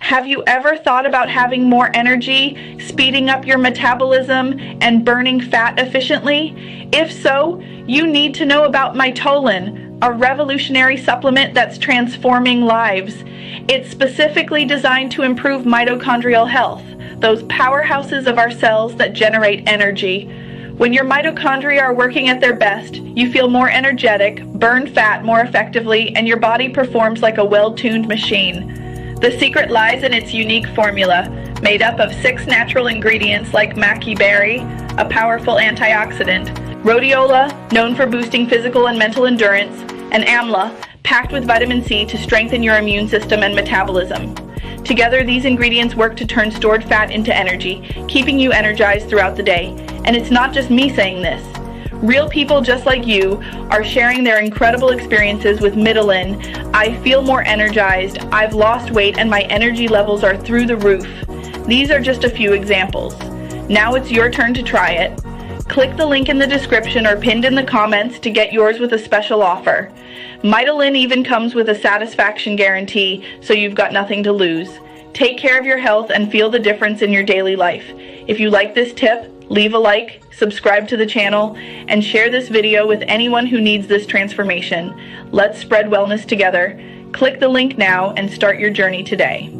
Have you ever thought about having more energy, speeding up your metabolism, and burning fat efficiently? If so, you need to know about Mitolyn, a revolutionary supplement that's transforming lives. It's specifically designed to improve mitochondrial health, those powerhouses of our cells that generate energy. When your mitochondria are working at their best, you feel more energetic, burn fat more effectively, and your body performs like a well-tuned machine. The secret lies in its unique formula, made up of 6 natural ingredients like maqui berry, a powerful antioxidant, rhodiola, known for boosting physical and mental endurance, and amla, packed with vitamin C to strengthen your immune system and metabolism. Together, these ingredients work to turn stored fat into energy, keeping you energized throughout the day. And it's not just me saying this. Real people just like you are sharing their incredible experiences with Mitolyn. I feel more energized, I've lost weight, and my energy levels are through the roof. These are just a few examples. Now it's your turn to try it. Click the link in the description or pinned in the comments to get yours with a special offer. Mitolyn even comes with a satisfaction guarantee, so you've got nothing to lose. Take care of your health and feel the difference in your daily life. If you like this tip, leave a like, subscribe to the channel, and share this video with anyone who needs this transformation. Let's spread wellness together. Click the link now and start your journey today.